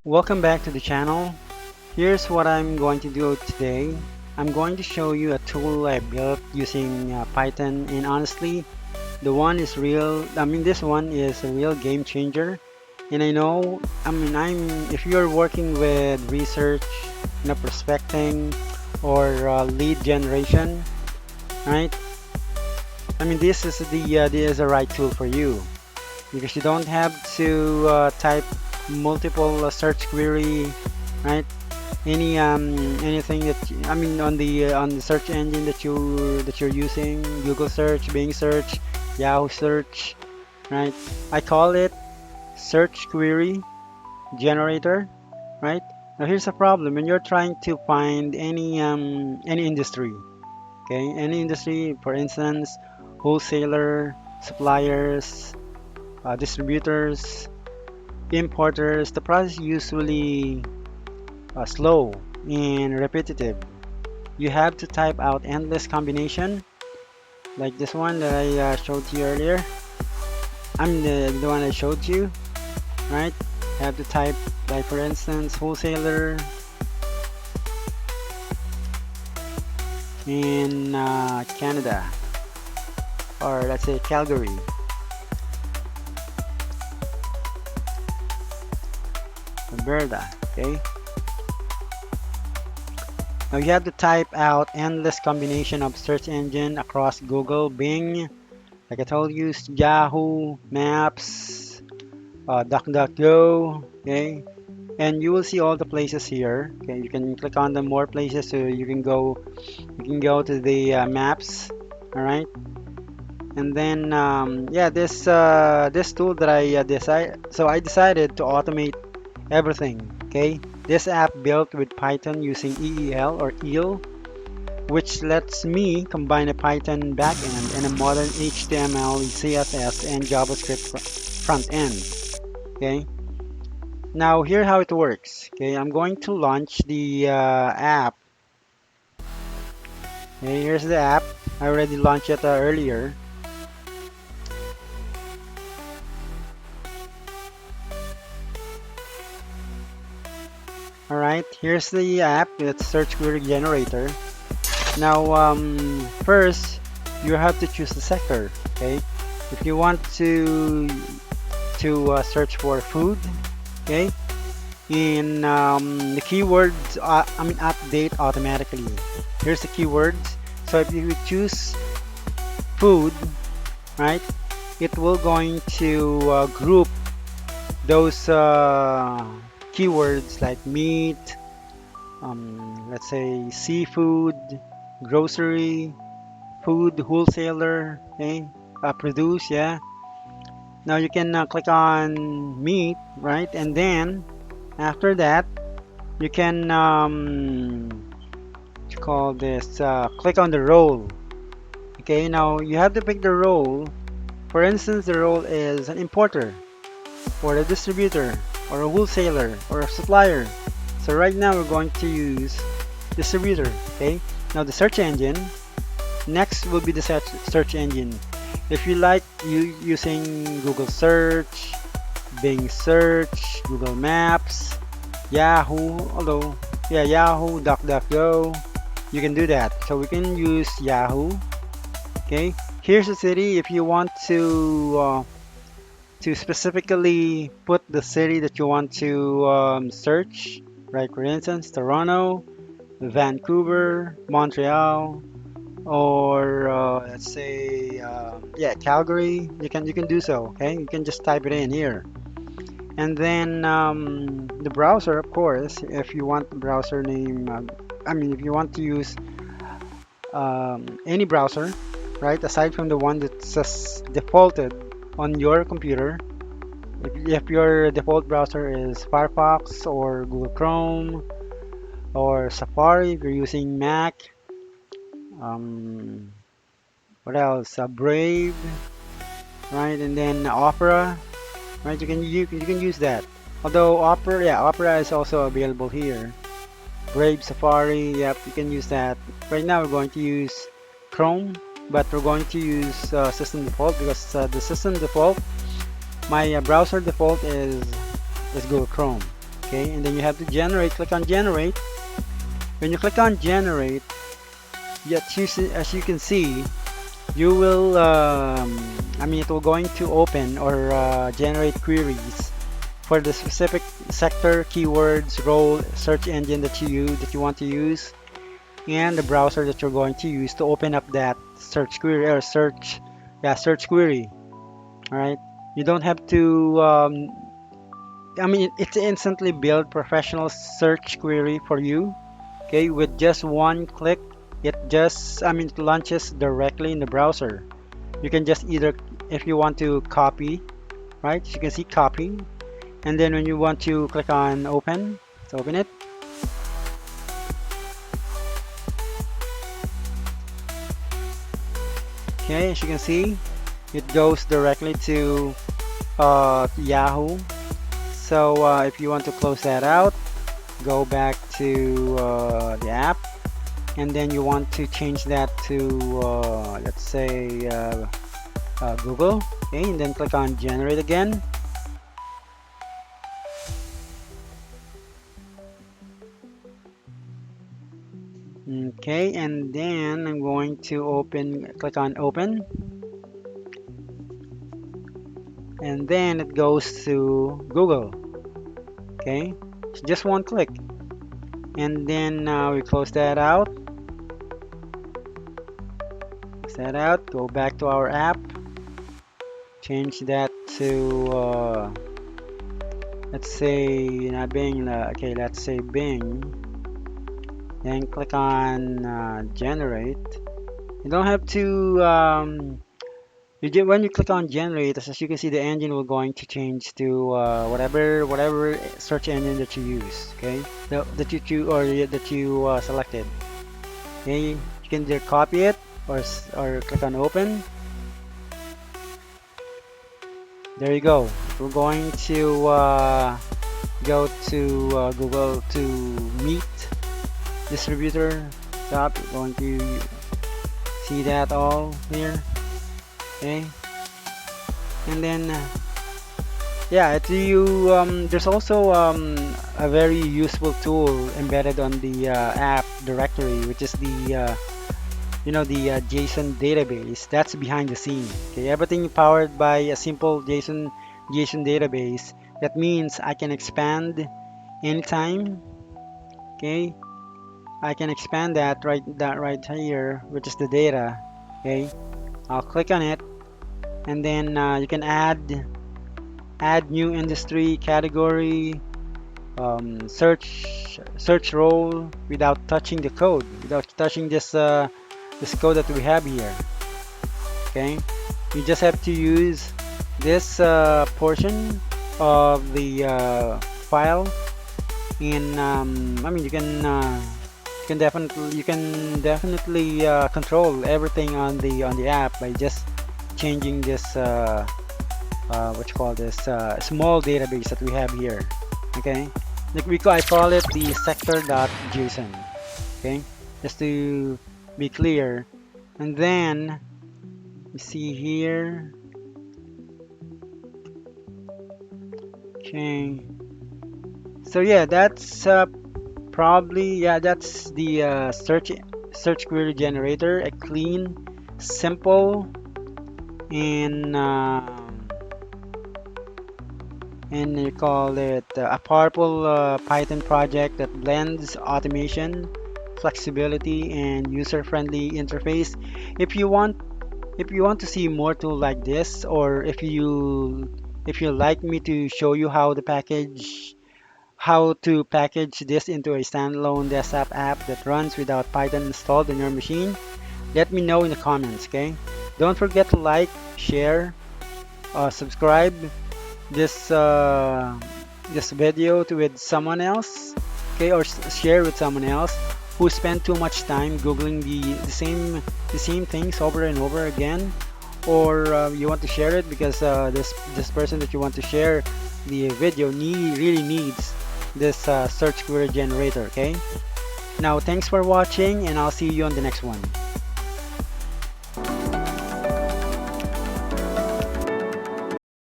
Welcome back to the channel. Here's what I'm going to do today. I'm going to show you a tool I built using Python, and honestly, this one is a real game changer. And I know, if you're working with research, prospecting, or lead generation, right? This is the right tool for you because you don't have to type multiple search query, right? Anything on the search engine that you're using, Google search, Bing search, Yahoo search, right? I call it search query generator, right? Now here's a problem when you're trying to find any industry, okay? Any industry, for instance, wholesaler, suppliers, distributors, importers. The process usually slow and repetitive. You have to type out endless combination like this one that I showed you earlier. The one I showed you, right? Have to type, like for instance, wholesaler in Canada, or let's say Calgary, Alberta. Okay. Now you have to type out endless combination of search engine across Google, Bing, like I told you, Yahoo, Maps, DuckDuckGo, okay? And you will see all the places here. Okay, you can click on the more places so you can go to the maps, all right? And then yeah, this tool that I decided to automate everything, okay? This app built with Python using EEL or EEL, which lets me combine a Python backend and a modern HTML, CSS, and JavaScript front end. Okay. Now here how it works. Okay, I'm going to launch the app. Okay, here's the app. I already launched it earlier. All right, here's the app. It's search query generator. Now, first, you have to choose the sector. Okay, if you want to search for food, okay, in the keywords, update automatically. Here's the keywords. So if you choose food, right, it will going to group those keywords like meat, let's say seafood, grocery, food, wholesaler, okay, produce, yeah. Now you can click on meat, right? And then after that, you can what you call this, click on the role. Okay, now you have to pick the role. For instance, the role is an importer, or a distributor, or a wholesaler, or a supplier. So right now we're going to use distributor. Okay, now the search engine. Next will be the search engine. If you like using Google search, Bing search, Google Maps, Yahoo, although yeah, Yahoo, DuckDuckGo, you can do that. So we can use Yahoo. Okay, here's the city. If you want to specifically put the city that you want to search, right? For instance, Toronto, Vancouver, Montreal, or let's say yeah, Calgary. You can do so. Okay, you can just type it in here, and then the browser, of course, if you want the browser name. If you want to use any browser, right, aside from the one that's defaulted on your computer. If your default browser is Firefox or Google Chrome or Safari, if you're using Mac, um, what else? Brave, right? And then Opera, right? You can use that. Although Opera is also available here. Brave, Safari, yep, you can use that. Right now we're going to use Chrome, but we're going to use system default because the system default, my browser default is Google Chrome. Okay, and then you have to generate. Click on generate. When you click on generate, as you can see, you will it will going to open or generate queries for the specific sector, keywords, role, search engine that you want to use, and the browser that you're going to use to open up that search query or search query. All right, you don't have to it's instantly build professional search query for you. Okay, with just one click, it launches directly in the browser. You can just either, if you want to copy, right, you can see copy, and then when you want to click on open, let's open it. Okay, as you can see, it goes directly to Yahoo. So if you want to close that out, go back to the app, and then you want to change that to let's say Google. Okay, and then click on generate again. Okay, and then I'm going to click on open, and then it goes to Google. Okay, it's just one click, and then we close that out. Go back to our app, change that to let's say not Bing. Okay, let's say Bing. Then click on generate. You don't have to when you click on generate, as you can see, the engine will going to change to whatever search engine that you use. Okay, that you choose or that you selected. Okay, you can either copy it or click on open. There you go. We're going to go to Google to Meet distributor stop. You're going to see that all here. Okay, and then there's also a very useful tool embedded on the app directory, which is the JSON database. That's behind the scene. Okay, everything powered by a simple JSON database. That means I can expand anytime. Okay, I can expand that right here, which is the data. Okay, I'll click on it, and then you can add new industry category, search role without touching the code, without touching this code that we have here. Okay, you just have to use this portion of the file, and you can definitely control everything on the app by just changing this what you call this small database that we have here. Okay, I call it the sector.json. Okay, just to be clear. And then you see here. Okay, so yeah, that's that's the search query generator, a clean, simple, and you call it a powerful Python project that blends automation, flexibility, and user-friendly interface. If you want to see more tools like this, or if you like me to show you how to package this into a standalone desktop app that runs without Python installed on your machine, let me know in the comments. Okay, don't forget to like, share, subscribe this video with someone else. Okay, or share with someone else who spent too much time googling the same things over and over again, or you want to share it because this person that you want to share the video really needs this search query generator. Okay, now thanks for watching, and I'll see you on the next one.